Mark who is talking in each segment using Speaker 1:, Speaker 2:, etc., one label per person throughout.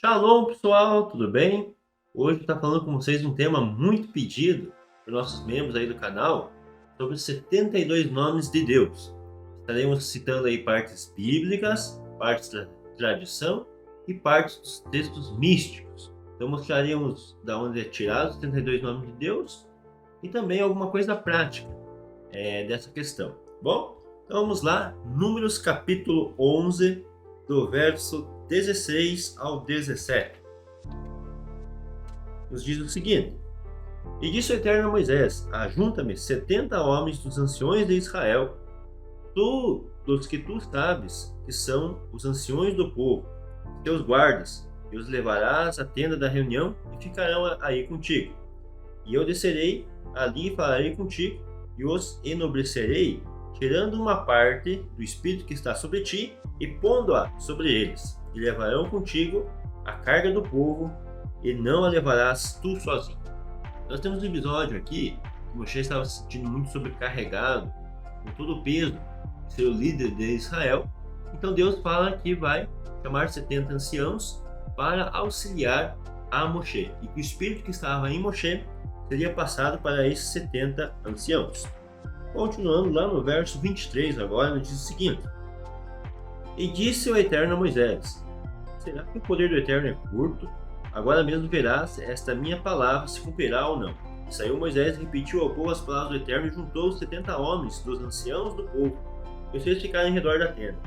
Speaker 1: Shalom, pessoal, tudo bem? Hoje está falando com vocês um tema muito pedido por nossos membros aí do canal sobre os 72 nomes de Deus. Estaremos citando aí partes bíblicas, partes da tradição e partes dos textos místicos. Então mostraremos de onde é tirado os 72 nomes de Deus e também alguma coisa prática dessa questão. Bom, então vamos lá, Números capítulo 11, do verso 16 ao 17. Nos diz o seguinte: E disse o Eterno a Moisés: Ajunta-me 70 homens dos anciões de Israel, dos que tu sabes que são os anciões do povo, teus guardas, e os levarás à tenda da reunião e ficarão aí contigo. E eu descerei ali e falarei contigo, e os enobrecerei, tirando uma parte do Espírito que está sobre ti e pondo-a sobre eles. E levarão contigo a carga do povo, e não a levarás tu sozinho. Nós temos um episódio aqui que Moisés estava se sentindo muito sobrecarregado com todo o peso de ser o líder de Israel. Então Deus fala que vai chamar 70 anciãos para auxiliar a Moshe, e que o Espírito que estava em Moshe seria passado para esses 70 anciãos. Continuando lá no verso 23 agora, nos diz o seguinte: E disse o Eterno a Moisés: Será que o poder do Eterno é curto? Agora mesmo verás se esta minha palavra se cumprirá ou não. E saiu Moisés e repetiu ao povo as palavras do Eterno e juntou os 70 homens dos anciãos do povo, e os fez ficar em redor da tenda.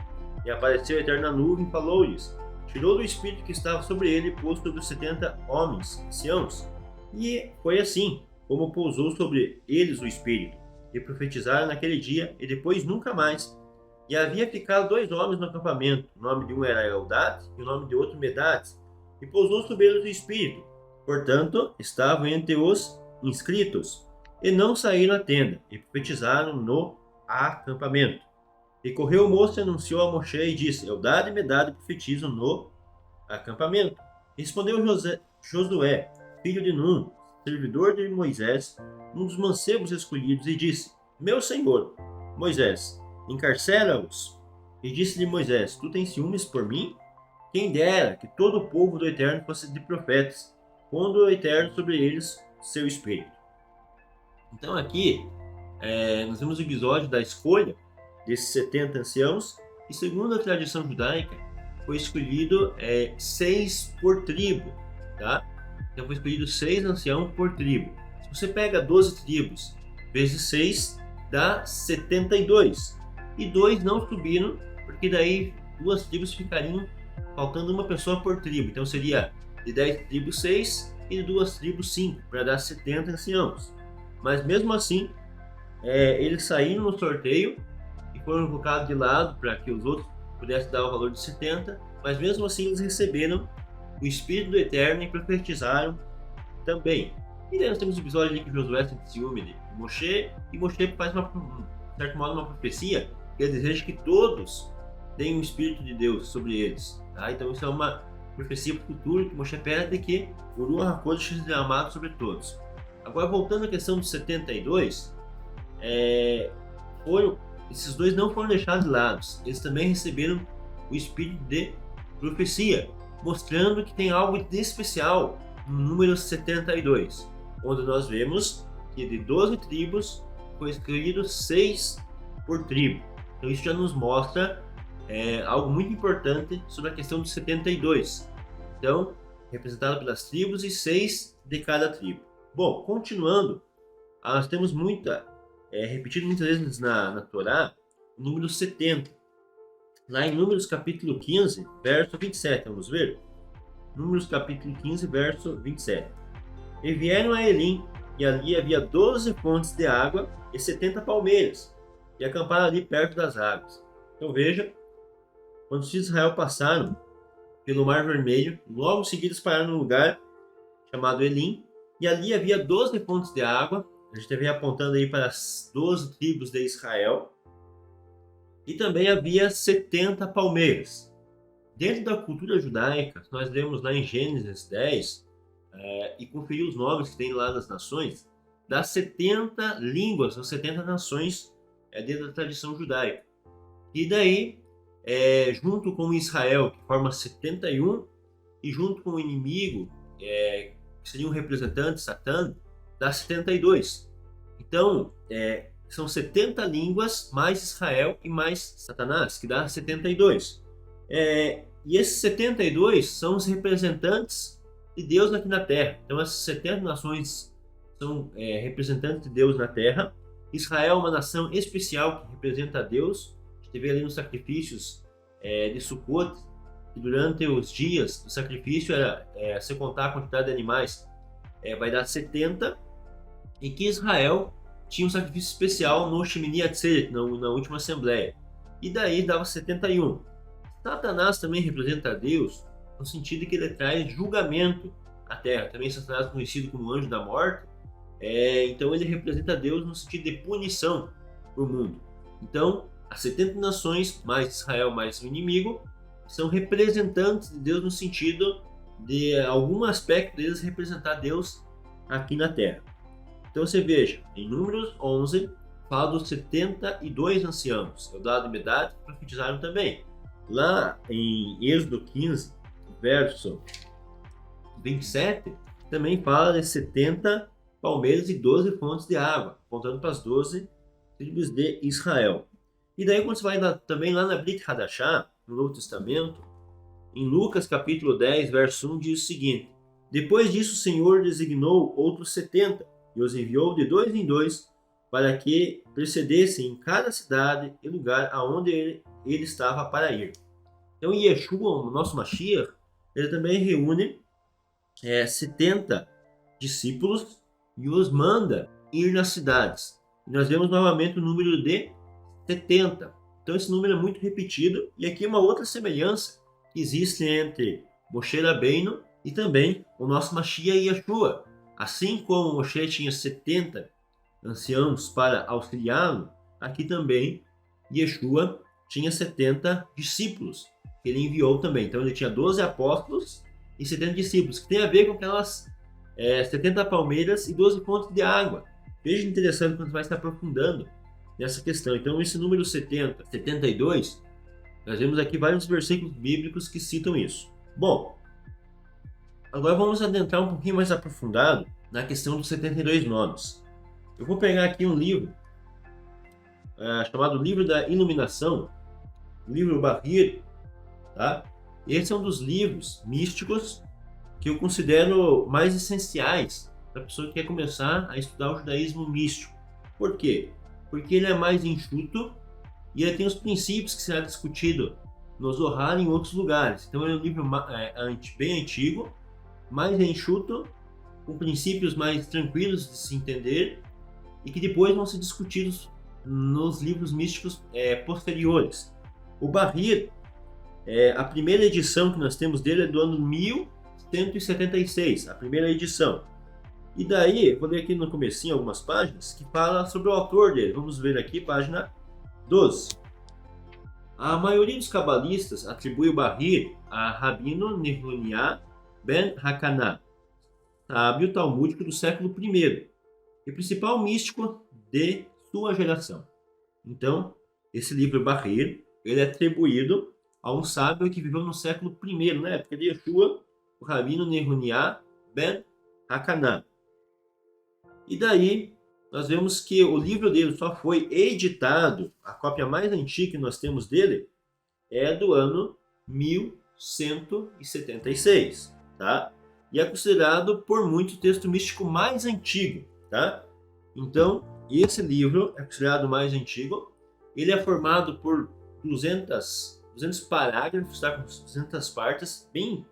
Speaker 1: E apareceu o Eterno na nuvem e falou-lhes: Tirou do Espírito que estava sobre ele e pôs sobre os 70 homens anciãos. E foi assim como pousou sobre eles o Espírito, e profetizaram naquele dia e depois nunca mais. E havia ficado 2 homens no acampamento, o nome de um era Eldad e o nome de outro Medad, e pousou sobre eles o Espírito. Portanto, estavam entre os inscritos, e não saíram da tenda, e profetizaram no acampamento. E correu o moço e anunciou a Moshe e disse: Eldad e Medad profetizam no acampamento. E respondeu Josué, filho de Num, servidor de Moisés, um dos mancebos escolhidos, e disse: Meu senhor, Moisés, encarcera-os. E disse-lhe Moisés: Tu tens ciúmes por mim? Quem dera que todo o povo do Eterno fosse de profetas, pondo o Eterno sobre eles seu espírito. Então aqui nós vemos o episódio da escolha desses 70 anciãos, e segundo a tradição judaica, foi escolhido 6 por tribo, tá? Então foi escolhido 6 anciãos por tribo. Se você pega 12 tribos vezes 6, dá 72. E 2 não subiram, porque daí 2 tribos ficariam faltando uma pessoa por tribo. Então seria de 10 tribos 6 e de 2 tribos 5, para dar 70 anciãos. Mas mesmo assim, eles saíram no sorteio e foram colocados de lado para que os outros pudessem dar o valor de 70, mas mesmo assim eles receberam o Espírito do Eterno e profetizaram também. E daí nós temos o episódio ali que Josué sente ciúme de Moshe, e Moshe faz de certo modo uma profecia que ele deseja que todos tenham o Espírito de Deus sobre eles. Tá? Então isso é uma profecia para o futuro, que Moshe pede que o Ruach HaKodesh seja derramado sobre todos. Agora, voltando à questão dos 72, esses 2 não foram deixados de lado, eles também receberam o Espírito de profecia, mostrando que tem algo de especial no número 72, onde nós vemos que de 12 tribos foi escolhido 6 por tribo. Então isso já nos mostra algo muito importante sobre a questão dos 72. Então, representado pelas tribos e 6 de cada tribo. Bom, continuando, nós temos repetido muitas vezes na Torá, o número 70. Lá em Números capítulo 15, verso 27, vamos ver? Números capítulo 15, verso 27. E vieram a Elim, e ali havia 12 fontes de água e 70 palmeiras, e acamparam ali perto das águas. Então veja, quando os filhos de Israel passaram pelo Mar Vermelho, logo em seguida pararam num lugar chamado Elim, e ali havia 12 fontes de água. A gente vem apontando aí para as 12 tribos de Israel, e também havia 70 palmeiras. Dentro da cultura judaica, nós lemos lá em Gênesis 10, e conferir os nomes que tem lá das nações, das 70 línguas, ou 70 nações dentro da tradição judaica. E daí, junto com Israel, que forma 71, e junto com o inimigo, que seria um representante, Satã, dá 72. Então, são 70 línguas mais Israel e mais Satanás, que dá 72. E esses 72 são os representantes de Deus aqui na Terra. Então, essas 70 nações são representantes de Deus na Terra. Israel é uma nação especial que representa a Deus. A gente vê ali nos sacrifícios de Sukkot, que durante os dias do sacrifício, se contar a quantidade de animais, vai dar 70, e que Israel tinha um sacrifício especial no Shemini Atzeret, na última assembleia, e daí dava 71. Satanás também representa a Deus no sentido de que ele traz julgamento à terra. Também Satanás é conhecido como anjo da morte, então ele representa a Deus no sentido de punição para o mundo. Então, as 70 nações, mais Israel, mais o inimigo, são representantes de Deus no sentido de algum aspecto deles representar Deus aqui na Terra. Então você veja, em Números 11, fala dos 72 anciãos, Eldad e Medad, que profetizaram também. Lá em Êxodo 15, verso 27, também fala de 70 palmeiras e 12 fontes de água, apontando para as 12 tribos de Israel. E daí quando você vai também lá na Brit Hadashah, no Novo Testamento, em Lucas capítulo 10, verso 1, diz o seguinte: depois disso o Senhor designou outros 70 e os enviou de 2 em 2 para que precedessem em cada cidade e lugar aonde ele estava para ir. Então Yeshua, o nosso Mashiach, ele também reúne 70 discípulos e os manda ir nas cidades. E nós vemos novamente o número de 70. Então esse número é muito repetido, e aqui uma outra semelhança que existe entre Moshe Rabbeinu e também o nosso Mashiach Yeshua. Assim como Moshe tinha 70 anciãos para auxiliá-lo, aqui também Yeshua tinha 70 discípulos que ele enviou também. Então ele tinha 12 apóstolos e 70 discípulos, que tem a ver com aquelas 70 palmeiras e 12 fontes de água. Veja interessante quando vai se aprofundando nessa questão. Então esse número 70, 72, nós vemos aqui vários versículos bíblicos que citam isso. Bom, agora vamos adentrar um pouquinho mais aprofundado na questão dos 72 nomes. Eu vou pegar aqui um livro chamado Livro da Iluminação, livro Bahir, tá? Esse é um dos livros místicos que eu considero mais essenciais para a pessoa que quer começar a estudar o judaísmo místico. Por quê? Porque ele é mais enxuto e ele tem os princípios que será discutido no Zohar e em outros lugares. Então ele é um livro bem antigo, mais enxuto, com princípios mais tranquilos de se entender e que depois vão ser discutidos nos livros místicos posteriores. O Bahir, a primeira edição que nós temos dele é do ano 1176, a primeira edição. E daí, vou ler aqui no comecinho algumas páginas que fala sobre o autor dele. Vamos ver aqui, página 12. A maioria dos cabalistas atribui o Bahir a Rabino Nehemiah ben Hakanah, sábio talmúdico do século I e principal místico de sua geração. Então, esse livro Bahir, ele é atribuído a um sábio que viveu no século I, na época de Yeshua, o Rabino Nehemiah ben Hakanah. E daí, nós vemos que o livro dele só foi editado, a cópia mais antiga que nós temos dele é do ano 1176, tá? E é considerado por muitos o texto místico mais antigo, tá? Então, esse livro é considerado o mais antigo. Ele é formado por 200 parágrafos, tá? Com 200 partes, bem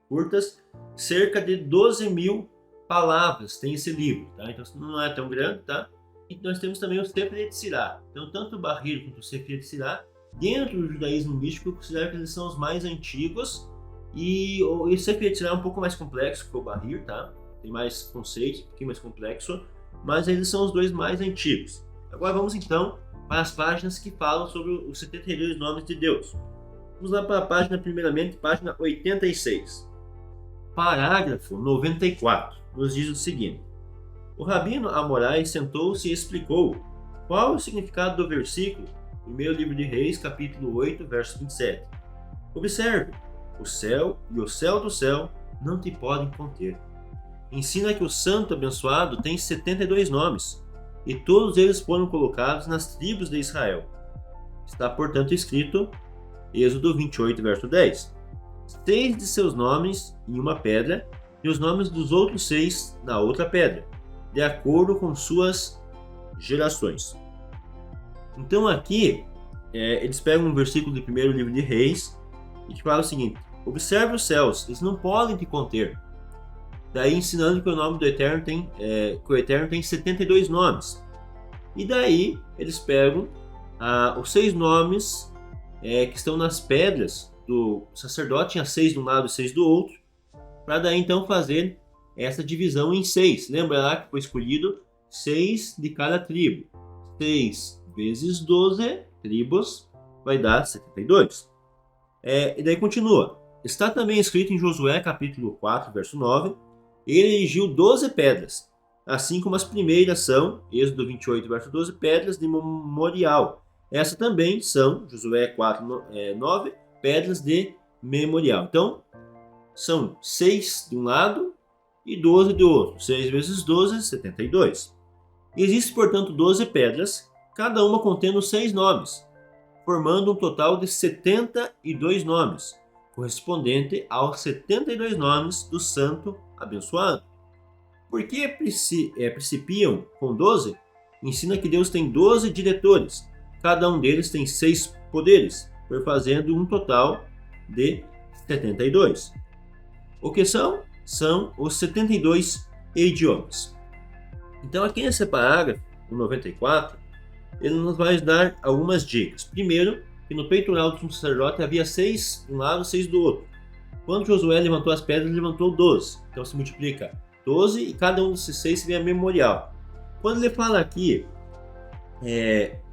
Speaker 1: curtas, cerca de 12.000 palavras tem esse livro, tá? Então não é tão grande, tá? E nós temos também o Sefer Yetzirah. Então tanto o Bahir quanto o Sefer Yetzirah, dentro do judaísmo místico, eu considero que eles são os mais antigos, e o Sefer Yetzirah é um pouco mais complexo que o Bahir, tá? Tem mais conceitos, um pouquinho mais complexo, mas eles são os dois mais antigos. Agora vamos então para as páginas que falam sobre os 72 nomes de Deus. Vamos lá para a página, primeiramente, página 86. Parágrafo 94. Nos diz o seguinte: o Rabino Amorai sentou-se e explicou qual é o significado do versículo, primeiro livro de Reis, capítulo 8, verso 27. Observe, O céu e o céu do céu não te podem conter. Ensina que o santo abençoado tem 72 nomes, e todos eles foram colocados nas tribos de Israel. Está, portanto, escrito, Êxodo 28, verso 10. 6 de seus nomes em uma pedra, e os nomes dos outros 6 na outra pedra, de acordo com suas gerações. Então aqui, eles pegam um versículo do primeiro livro de Reis, e que fala o seguinte: observe os céus, eles não podem te conter. Daí ensinando que o nome do Eterno tem, que o Eterno tem 72 nomes. E daí eles pegam os 6 nomes que estão nas pedras do sacerdote, tinha 6 de um lado e 6 do outro, para daí então fazer essa divisão em 6. Lembra lá que foi escolhido 6 de cada tribo. 6 vezes 12 tribos vai dar 72. E daí continua. Está também escrito em Josué capítulo 4, verso 9, ele erigiu 12 pedras, assim como as primeiras são, Êxodo 28, verso 12, pedras de memorial. Essas também são, Josué 4, 9, pedras de memorial. Então, são 6 de um lado e 12 do outro. 6 vezes 12, 72. Existem, portanto, 12 pedras, cada uma contendo 6 nomes, formando um total de 72 nomes, correspondente aos 72 nomes do santo abençoado. Por que principiam com 12? Ensina que Deus tem 12 diretores, cada um deles tem 6 poderes, fazendo um total de 72. O que são? São os 72 idiomas. Então aqui nesse parágrafo, o 94, ele nos vai dar algumas dicas. Primeiro, que no peitoral do sacerdote havia 6 de um lado e 6 do outro. Quando Josué levantou as pedras, ele levantou 12. Então se multiplica 12 e cada um desses 6 seria memorial. Quando ele fala aqui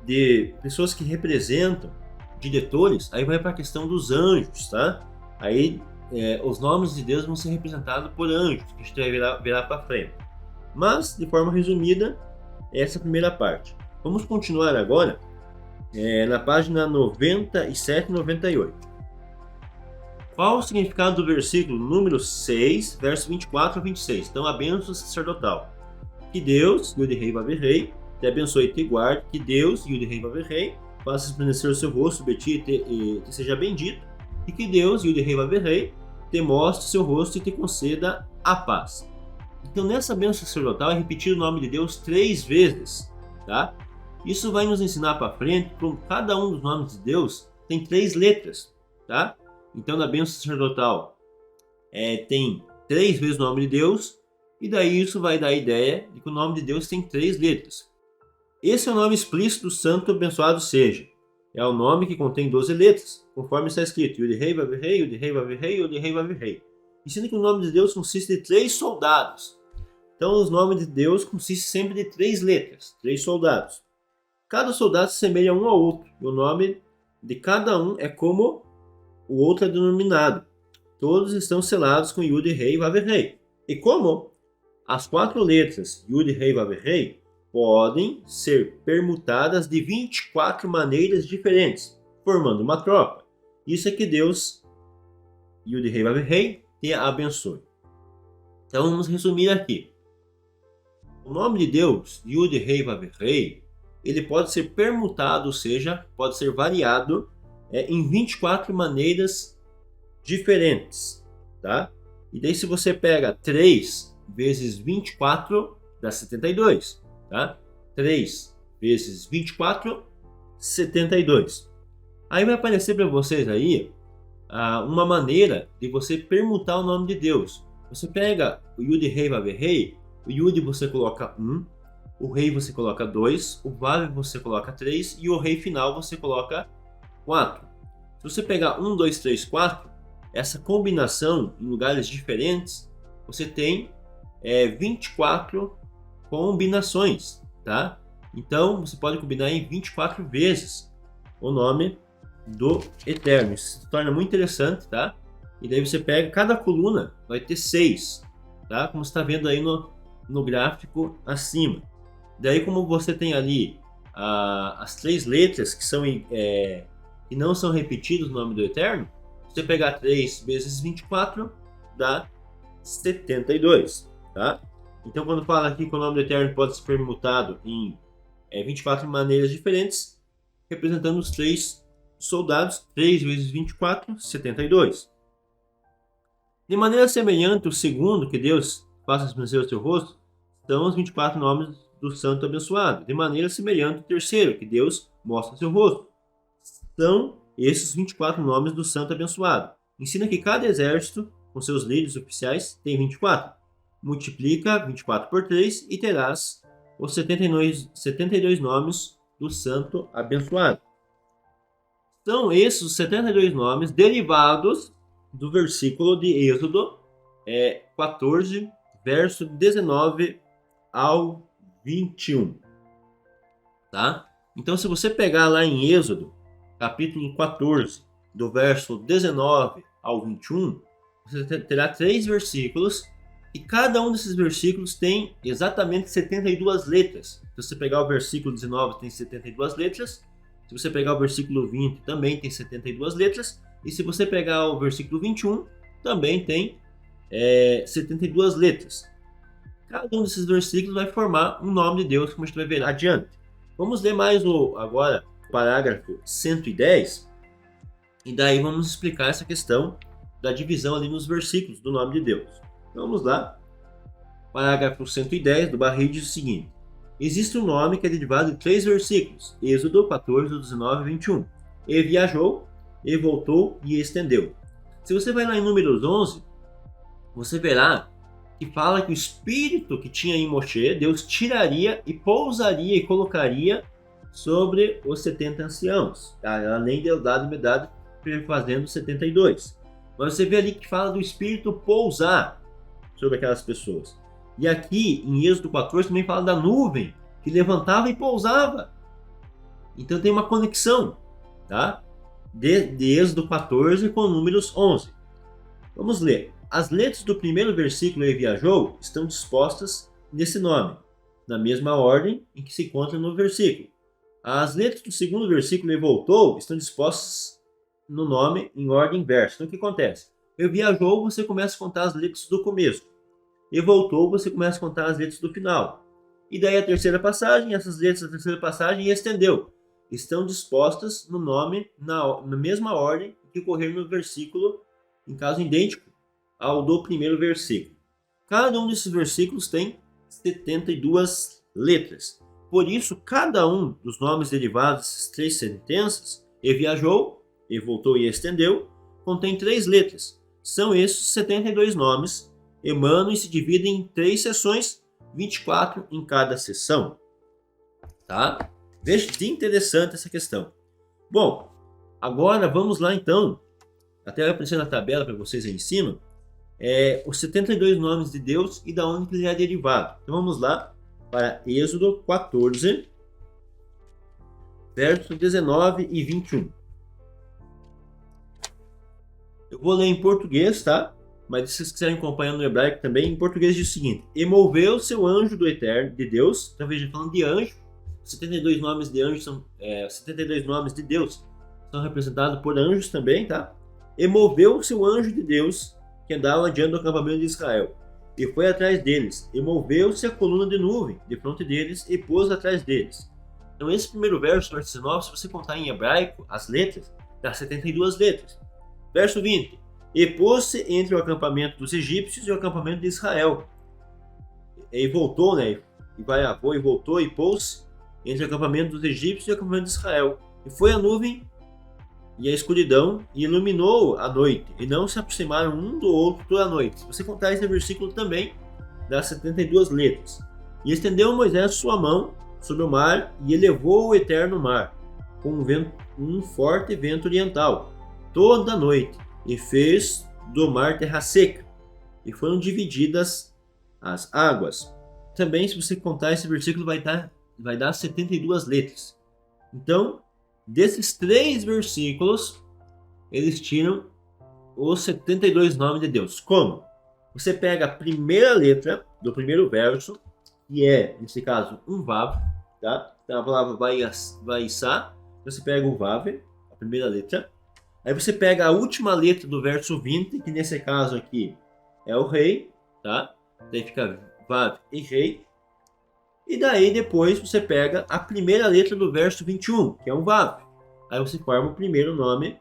Speaker 1: de pessoas que representam diretores, aí vai para a questão dos anjos, tá? Aí os nomes de Deus vão ser representados por anjos, que a gente vai virar para frente. Mas, de forma resumida, essa é a primeira parte. Vamos continuar agora na página 97 e 98. Qual o significado do versículo número 6, verso 24 a 26? Então, a bênção sacerdotal. Que Deus, Yud-Rei Vav-Rei, te abençoe e te guarde. Que Deus, Yud-Rei Vav-Rei, faça resplandecer o seu rosto sobre ti e te seja bendito. E que Deus, Yud-Rei Vav-Rei, te mostre o seu rosto e te conceda a paz. Então, nessa bênção sacerdotal é repetido o nome de Deus 3 vezes, tá? Isso vai nos ensinar para frente, como cada um dos nomes de Deus tem 3 letras, tá? Então, na bênção sacerdotal tem 3 vezes o nome de Deus, e daí isso vai dar a ideia de que o nome de Deus tem 3 letras. Esse é o nome explícito do santo abençoado seja. É o nome que contém 12 letras, conforme está escrito: Yud-Rei Vav-Rei, Yud-Rei Vav-Rei, Yud-Rei Vav-Rei. Ensina que o nome de Deus consiste de 3 soldados. Então, os nomes de Deus consistem sempre de 3 letras, 3 soldados. Cada soldado se assemelha um ao outro, e o nome de cada um é como o outro é denominado. Todos estão selados com Yud-Rei Vav-Rei. E como as 4 letras Yud-Rei Vav-Rei podem ser permutadas de 24 maneiras diferentes, formando uma tropa. Isso é que Deus, Yud-Rei Vav-Rei, te abençoe. Então vamos resumir aqui. O nome de Deus, Yud-Rei Vav-Rei, ele pode ser permutado, ou seja, pode ser variado em 24 maneiras diferentes, tá? E daí se você pega 3 vezes 24, dá 72, tá? 3 vezes 24, 72. Aí vai aparecer para vocês aí uma maneira de você permutar o nome de Deus. Você pega o Yud-Rei Vav-Rei, o Yud você coloca 1, o Rei você coloca 2, o Vav você coloca 3 e o Rei final você coloca 4. Se você pegar 1, 2, 3, 4, essa combinação em lugares diferentes, você tem 24 combinações, tá? Então você pode combinar em 24 vezes o nome do Eterno. Isso se torna muito interessante, tá? E daí você pega, cada coluna vai ter 6, tá? Como você está vendo aí no gráfico acima. Daí, como você tem ali as 3 letras que são que não são repetidas no nome do Eterno, você pegar 3 vezes 24, dá 72, tá? Então, quando fala aqui que o nome do Eterno pode ser permutado em 24 maneiras diferentes, representando os 3 soldados, 3 vezes 24, 72. De maneira semelhante, o segundo, que Deus faça resplandecer o seu rosto, são os 24 nomes do santo abençoado. De maneira semelhante, o terceiro, que Deus mostra o seu rosto, são esses 24 nomes do santo abençoado. Ensina que cada exército, com seus líderes oficiais, tem 24. Multiplica 24 por 3 e terás os 72 nomes do santo abençoado. São esses os 72 nomes derivados do versículo de Êxodo 14, verso 19 ao 21. Tá? Então, se você pegar lá em Êxodo, capítulo 14, do verso 19 ao 21, você terá 3 versículos, e cada um desses versículos tem exatamente 72 letras. Se você pegar o versículo 19, tem 72 letras. Se você pegar o versículo 20, também tem 72 letras. E se você pegar o versículo 21, também tem 72 letras. Cada um desses versículos vai formar um nome de Deus, como a gente vai ver adiante. Vamos ler mais agora o parágrafo 110. E daí vamos explicar essa questão da divisão ali nos versículos do nome de Deus. Então, vamos lá. Parágrafo 110 do Barril diz o seguinte: existe um nome que é derivado de 3 versículos, Êxodo 14, 19 e 21. E viajou, e voltou, e estendeu. Se você vai lá em Números 11, você verá que fala que o espírito que tinha em Moshe, Deus tiraria e pousaria e colocaria sobre os 70 anciãos, além de Eldad e Medad fazendo 72. Mas você vê ali que fala do espírito pousar sobre aquelas pessoas. E aqui em Êxodo 14 também fala da nuvem que levantava e pousava. Então tem uma conexão, tá? De Êxodo 14 com Números 11. Vamos ler. As letras do primeiro versículo, e viajou, estão dispostas nesse nome, na mesma ordem em que se encontra no versículo. As letras do segundo versículo, e voltou, estão dispostas no nome em ordem inversa. Então o que acontece? E viajou, você começa a contar as letras do começo. E voltou, você começa a contar as letras do final. E daí a terceira passagem, essas letras da terceira passagem, e estendeu. Estão dispostas no nome na mesma ordem que ocorrer no versículo, em caso idêntico ao do primeiro versículo. Cada um desses versículos tem 72 letras. Por isso, cada um dos nomes derivados dessas 3 sentenças, e viajou, e voltou e estendeu, contém 3 letras. São esses 72 nomes, emanam e se dividem em 3 seções, 24 em cada seção. Tá? Veja que interessante essa questão. Bom, agora vamos lá então, até vai aparecer na tabela para vocês aí em cima, os 72 nomes de Deus e da onde ele é derivado. Então vamos lá para Êxodo 14, versos 19 e 21. Eu vou ler em português, tá? Mas se vocês quiserem acompanhar no hebraico também, em português diz o seguinte: e moveu seu anjo do Eterno, de Deus. Então veja, falando de anjo, 72 nomes de anjos são 72 nomes de Deus são representados por anjos também, tá? E moveu seu anjo de Deus que andava adiante do acampamento de Israel, e foi atrás deles, e moveu-se a coluna de nuvem de fronte deles, e pôs atrás deles. Então esse primeiro verso, verso 19, se você contar em hebraico as letras, dá 72 letras. Verso 20: e pôs-se entre o acampamento dos egípcios e o acampamento de Israel. E voltou, né? E vai e voltou e pôs-se entre o acampamento dos egípcios e o acampamento de Israel. E foi a nuvem e a escuridão, e iluminou a noite, e não se aproximaram um do outro toda a noite. Se você contar esse versículo também, dá 72 letras. E estendeu Moisés sua mão sobre o mar, e elevou o eterno mar, com um forte vento oriental, toda a noite, e fez do mar terra seca, e foram divididas as águas. Também, se você contar esse versículo, vai dar 72 letras. Então, desses 3 versículos, eles tiram os 72 nomes de Deus. Como? Você pega a primeira letra do primeiro verso, que é, nesse caso, um Vav, tá? Então a palavra Vaissá, você pega o Vav, a primeira letra. Aí você pega a última letra do verso 20, que nesse caso aqui é o rei, tá? Daí fica Vav e rei. E daí depois você pega a primeira letra do verso 21, que é um Vav. Aí você forma o primeiro nome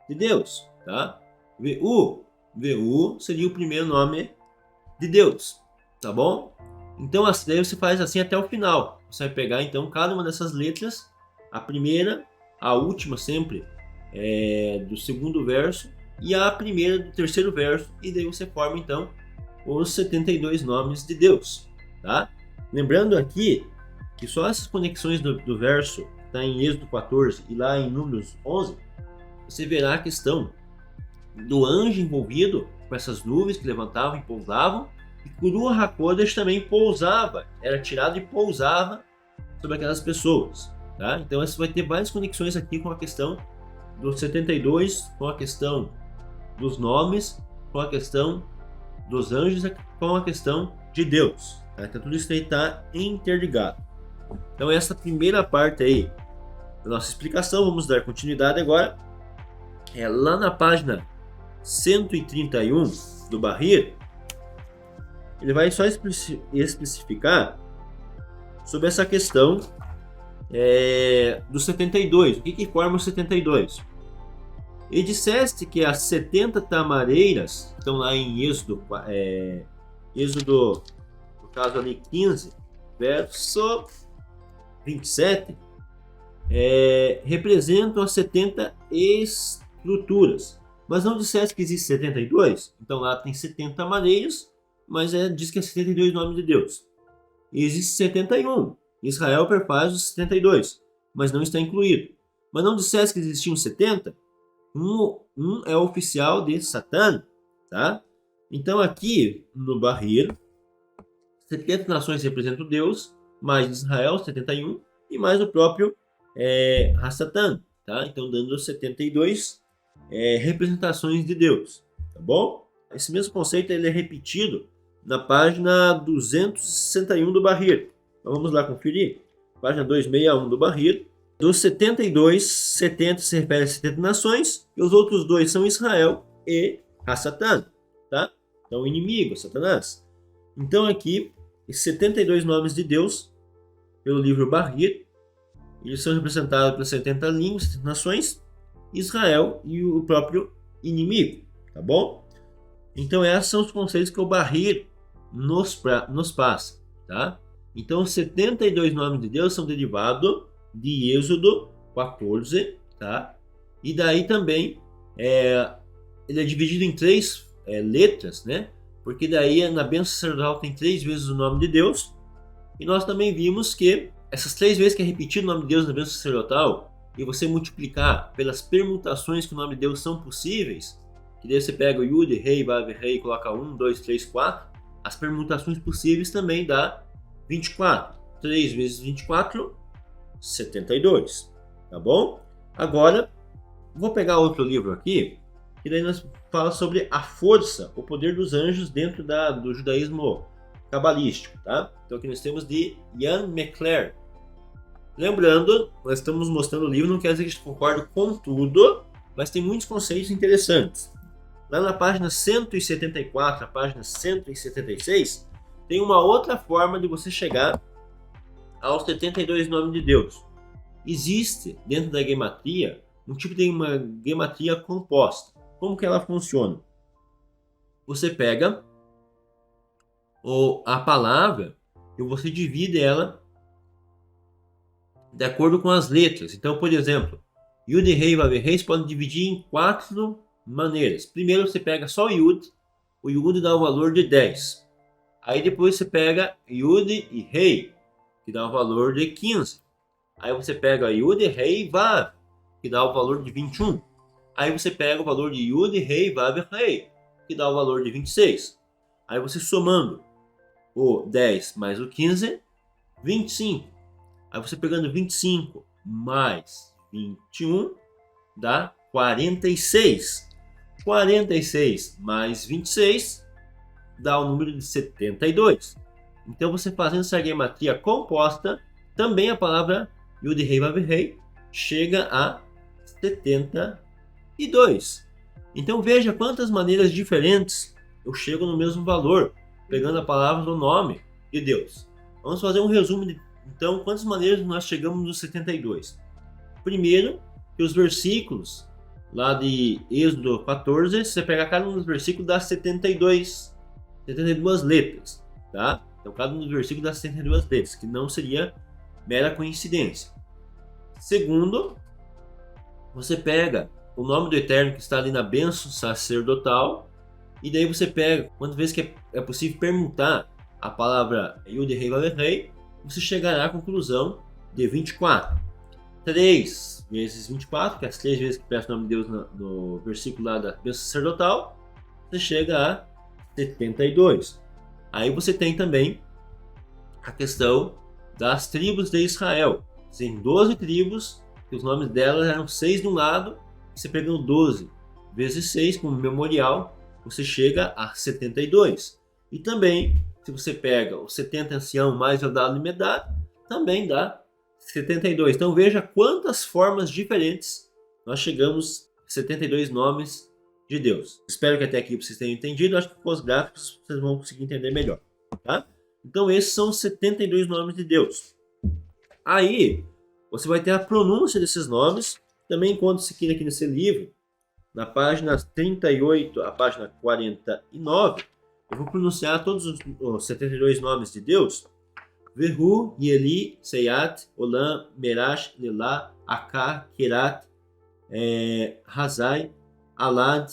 Speaker 1: de Deus, tá? VU. VU seria o primeiro nome de Deus, tá bom? Então daí você faz assim até o final. Você vai pegar então cada uma dessas letras, a primeira, a última sempre do segundo verso e a primeira do terceiro verso, e daí você forma então os 72 nomes de Deus, tá? Lembrando aqui que só essas conexões do verso está em Êxodo 14 e lá em Números 11, você verá a questão do anjo envolvido com essas nuvens que levantavam e pousavam, e que o Ruach HaKodesh também pousava, era tirado e pousava sobre aquelas pessoas, tá? Então você vai ter várias conexões aqui com a questão dos 72, com a questão dos nomes, com a questão dos anjos, com a questão de Deus, tá? Então tudo isso aí está interligado. Então essa primeira parte aí da nossa explicação, vamos dar continuidade agora. Lá na página 131 do Bahir, ele vai só especificar sobre essa questão dos 72. O que forma os 72? E disseste que as 70 tamareiras, estão lá em Êxodo, no caso ali 15, verso 27, representam as 70 estruturas. Mas não disseste que existe 72? Então lá tem 70 maneiras, mas diz que é 72 nomes de Deus. E existe 71. Israel perfaz os 72, mas não está incluído. Mas não disseste que existiam 70? Um é oficial de Satã, tá? Então aqui no Bahir, 70 nações representam Deus, mais Israel, 71, e mais o próprio Satã, tá? Então dando 72 representações de Deus, tá bom? Esse mesmo conceito ele é repetido na página 261 do Bahir. Então vamos lá conferir. Página 261 do Bahir. Dos 72, 70 se refere a 70 nações, e os outros dois são Israel e Satã, tá? Então o inimigo, Satanás. Então aqui, esses 72 nomes de Deus, pelo livro Bahir, eles são representados pelas 70 línguas, 70 nações, Israel e o próprio inimigo, tá bom? Então esses são os conceitos que o Bahir nos passa, tá? Então os 72 nomes de Deus são derivados de Êxodo 14, tá? E daí também ele é dividido em 3 letras, né? Porque daí na bênção sacerdotal tem 3 vezes o nome de Deus, e nós também vimos que essas 3 vezes que é repetido o nome de Deus na bênção sacerdotal, e você multiplicar pelas permutações que o nome de Deus são possíveis, que daí você pega o Yud, Rei, Vav, Rei, coloca 1, 2, 3, 4, as permutações possíveis também dá 24. 3 vezes 24, 72, tá bom? Agora, vou pegar outro livro aqui, que daí nós fala sobre a força, o poder dos anjos dentro do judaísmo cabalístico, tá? Então aqui nós temos de Ian McClare. Lembrando, nós estamos mostrando o livro, não quer dizer que a gente concorde com tudo, mas tem muitos conceitos interessantes. Lá na página 174, a página 176, tem uma outra forma de você chegar aos 72 nomes de Deus. Existe dentro da gematria um tipo de uma gematria composta. Como que ela funciona? Você pega a palavra e você divide ela de acordo com as letras. Então, por exemplo, Yud, Rei, Vav, Rei se pode dividir em 4 maneiras. Primeiro você pega só o Yud dá o valor de 10. Aí depois você pega Yud e Rei, que dá o valor de 15. Aí você pega Yud, Rei e Vav, que dá o valor de 21. Aí você pega o valor de Yud, Rei, Vav, Rei, que dá o valor de 26. Aí você somando o 10 mais o 15, 25. Aí você pegando 25 mais 21 dá 46. 46 mais 26 dá o número de 72. Então você fazendo essa gematria composta, também a palavra Yud, Rei, Vav, Rei chega a 72. 2. Então veja quantas maneiras diferentes eu chego no mesmo valor, pegando a palavra do nome de Deus. Vamos fazer um resumo de, então, quantas maneiras nós chegamos nos 72. Primeiro, que os versículos lá de Êxodo 14, você pega cada um dos versículos dá 72 letras, tá? Então cada um dos versículos dá 72 letras, que não seria mera coincidência. Segundo, você pega o nome do Eterno que está ali na bênção sacerdotal, e daí você pega quantas vezes que é possível permutar a palavra Yud Rei Vav Rei, você chegará à conclusão de 24. 3 vezes 24, que é as 3 vezes que peça o nome de Deus no versículo lá da bênção sacerdotal, você chega a 72. Aí você tem também a questão das tribos de Israel. Tem 12 tribos, que os nomes delas eram 6 de um lado, você pegando 12 vezes 6 como memorial, você chega a 72. E também, se você pega o 70 ancião mais Eldad e Medad, também dá 72. Então veja quantas formas diferentes nós chegamos a 72 nomes de Deus. Espero que até aqui vocês tenham entendido. Acho que com os gráficos vocês vão conseguir entender melhor, tá? Então esses são os 72 nomes de Deus. Aí você vai ter a pronúncia desses nomes. Também encontra-se aqui nesse livro, na página 38 a página 49. Eu vou pronunciar todos os 72 nomes de Deus. Vehu, Yeli, Seyat, Olam, Merash, Lelá, Aká, Kerat, Hazai, Alad,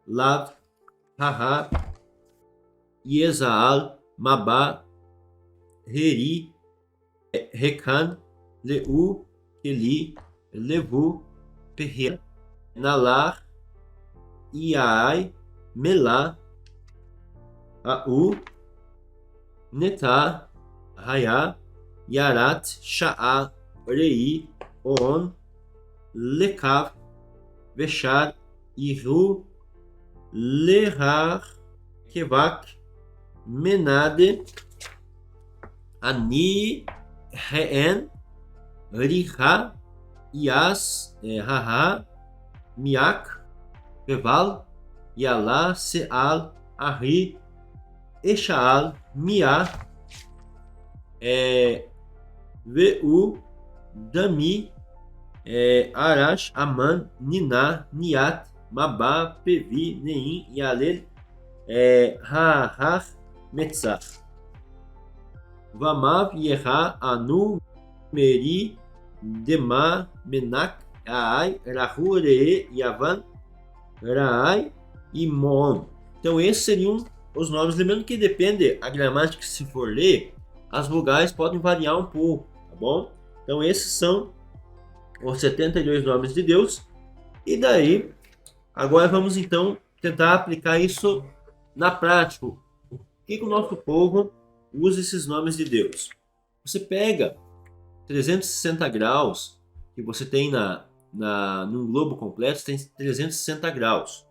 Speaker 1: Lav, Haha, Yezaal, Mabá, Heri, Rekan, Leu, Eli, Levu, Perre, Nalar, Iai, Melá, Au, Netá, Raya, Yarat, Sha'a, Rei, On, Lekav, Veshar, Iru, Lehar, Kevak, Menade, Ani, Reen, Riha, Ias, Haha, Miak, Keval, Yalá, Seal, Ahri, Eshaal, Mia, Vu, Dami, Arash, Aman, Niná, Niat, Mabá, Pevi, Neim, Yalel, Hahar, Metzah, Vamav, Yerá, Anu, Meri, Dema, Menak, Aai, Rahu, Ree, Yavan, Raai e Moon. Então esses seriam os nomes. Lembrando que depende a gramática que se for ler, as vogais podem variar um pouco, tá bom? Então esses são os 72 nomes de Deus. E daí, agora vamos então tentar aplicar isso na prática. O que o nosso povo usa esses nomes de Deus? Você pega 360 graus que você tem num globo completo, tem 360 graus.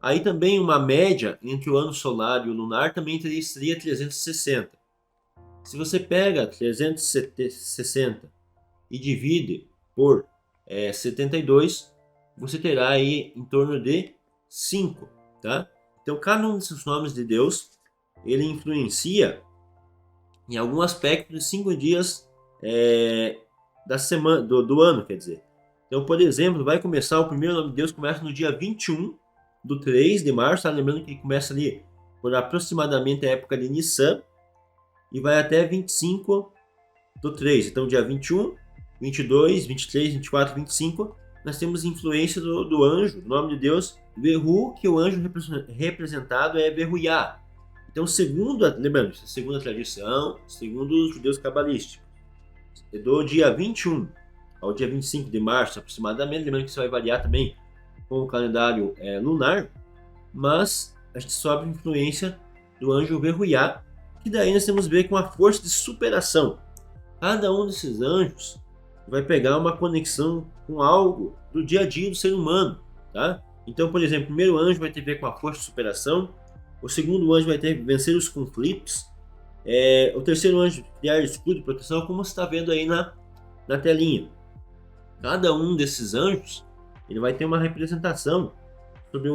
Speaker 1: Aí também uma média entre o ano solar e o lunar também seria 360. Se você pega 360 e divide por 72, você terá aí em torno de 5, tá? Então cada um desses nomes de Deus, ele influencia em algum aspecto dos 5 dias da semana, do ano, quer dizer. Então, por exemplo, vai começar, o primeiro nome de Deus começa no dia 21 do 3 de março, tá? Lembrando que ele começa ali por aproximadamente a época de Nissan e vai até 25 do 3. Então, dia 21, 22, 23, 24, 25, nós temos influência do anjo, do nome de Deus, Vehu, que o anjo representado é Verruiá. Então, segundo a tradição, segundo os judeus cabalísticos, do dia 21 ao dia 25 de março aproximadamente, lembrando que isso vai variar também com o calendário lunar, mas a gente sofre influência do anjo Verruiá, que daí nós temos a ver com a força de superação. Cada um desses anjos vai pegar uma conexão com algo do dia a dia do ser humano, tá? Então, por exemplo, o primeiro anjo vai ter a ver com a força de superação, o segundo anjo vai ter que vencer os conflitos, o terceiro anjo criar escudo de proteção, como você está vendo aí na telinha. Cada um desses anjos, ele vai ter uma representação sobre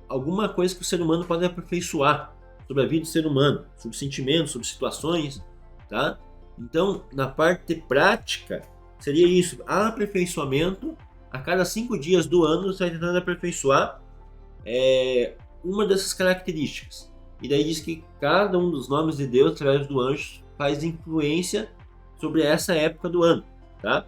Speaker 1: alguma coisa que o ser humano pode aperfeiçoar, sobre a vida do ser humano, sobre sentimentos, sobre situações, tá? Então, na parte prática, seria isso, aperfeiçoamento. A cada 5 dias do ano você vai tentando aperfeiçoar uma dessas características. E daí diz que cada um dos nomes de Deus, através do anjo, faz influência sobre essa época do ano, tá?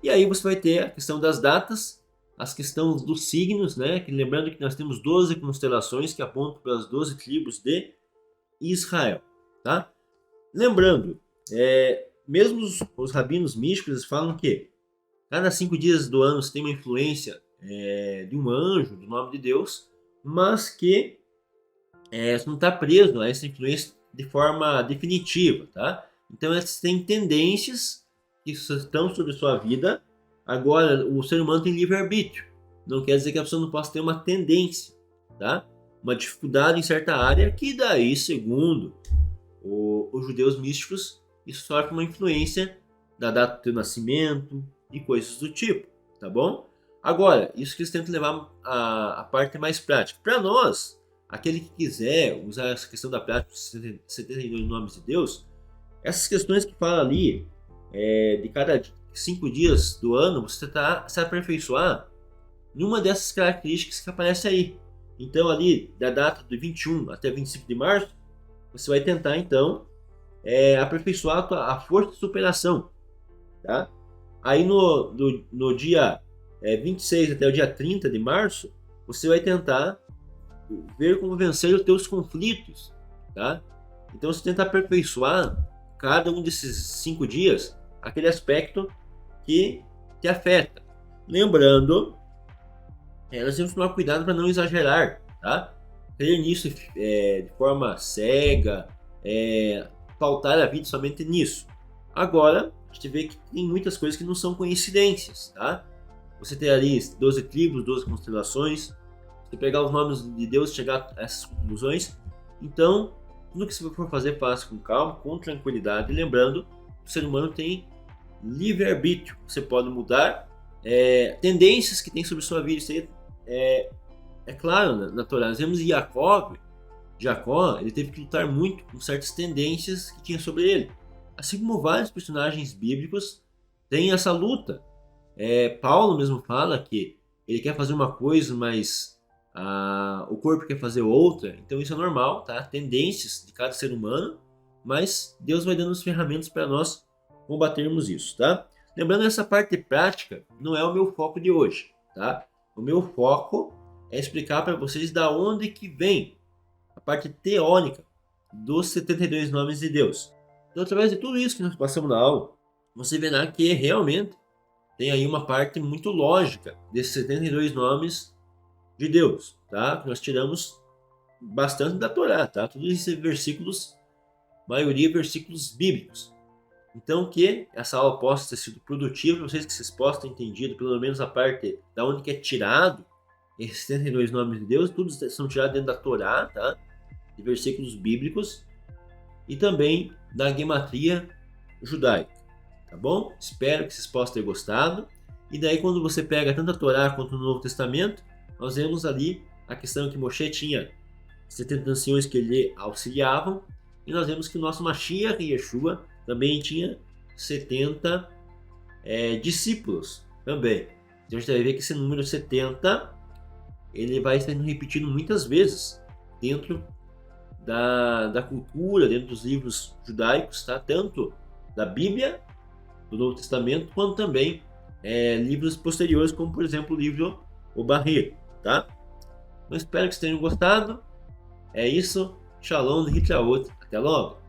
Speaker 1: E aí você vai ter a questão das datas, as questões dos signos, né? Que, lembrando que nós temos 12 constelações que apontam para as 12 tribos de Israel, tá? Lembrando, mesmo os rabinos místicos eles falam que cada 5 dias do ano você tem uma influência de um anjo, do nome de Deus, mas que você não está preso a essa influência de forma definitiva, tá? Então elas têm tendências que estão sobre sua vida. Agora, o ser humano tem livre-arbítrio. Não quer dizer que a pessoa não possa ter uma tendência, tá? Uma dificuldade em certa área, que daí, segundo os judeus místicos, isso sofre uma influência da data do teu nascimento e coisas do tipo, tá bom? Agora, isso que eles tentam levar a parte mais prática. Para nós, aquele que quiser usar essa questão da prática dos 72 nomes de Deus, essas questões que fala ali, de cada 5 dias do ano, você está se aperfeiçoar numa dessas características que aparece aí. Então, ali, da data de 21 até 25 de março, você vai tentar, então, aperfeiçoar a força de superação, tá? Aí, no dia 26 até o dia 30 de março, você vai tentar ver como vencer os teus conflitos, tá? Então, você tenta aperfeiçoar cada um desses 5 dias aquele aspecto que te afeta. Lembrando, nós temos que tomar cuidado para não exagerar, tá? Crer nisso de forma cega, pautar a vida somente nisso. Agora, a gente vê que tem muitas coisas que não são coincidências, tá? Você tem ali 12 tribos, 12 constelações, você pegar os nomes de Deus e chegar a essas conclusões. Então, tudo que você for fazer, faça com calma, com tranquilidade. Lembrando, o ser humano tem livre-arbítrio. Você pode mudar tendências que tem sobre sua vida. Isso aí é claro, na Torá. Nós vemos Jacó, ele teve que lutar muito com certas tendências que tinha sobre ele. Assim como vários personagens bíblicos têm essa luta. Paulo mesmo fala que ele quer fazer uma coisa, mas o corpo quer fazer outra. Então isso é normal, tá? Tendências de cada ser humano, mas Deus vai dando as ferramentas para nós combatermos isso, tá? Lembrando, essa parte prática não é o meu foco de hoje, tá? O meu foco é explicar para vocês da onde que vem a parte teórica dos 72 nomes de Deus. Então, através de tudo isso que nós passamos na aula, você verá que realmente tem aí uma parte muito lógica desses 72 nomes de Deus, tá? Que nós tiramos bastante da Torá, tá? Todos esses versículos, maioria versículos bíblicos. Então, que essa aula possa ter sido produtiva para vocês, que vocês possam ter entendido pelo menos a parte da onde que é tirado esses 72 nomes de Deus. Todos são tirados dentro da Torá, tá? De versículos bíblicos e também da gematria judaica, tá bom? Espero que vocês possam ter gostado. E daí, quando você pega tanto a Torá quanto o Novo Testamento, nós vemos ali a questão que Moshe tinha 70 anciões que lhe auxiliavam, e nós vemos que o nosso Mashiach e Yeshua também tinha 70 discípulos também. Então a gente vai ver que esse número 70 ele vai sendo repetido muitas vezes dentro da cultura, dentro dos livros judaicos, tá? Tanto da Bíblia, do Novo Testamento, quanto também livros posteriores, como por exemplo o livro O Barreiro, tá? Eu espero que vocês tenham gostado. É isso. Shalom, Hitraot. Até logo.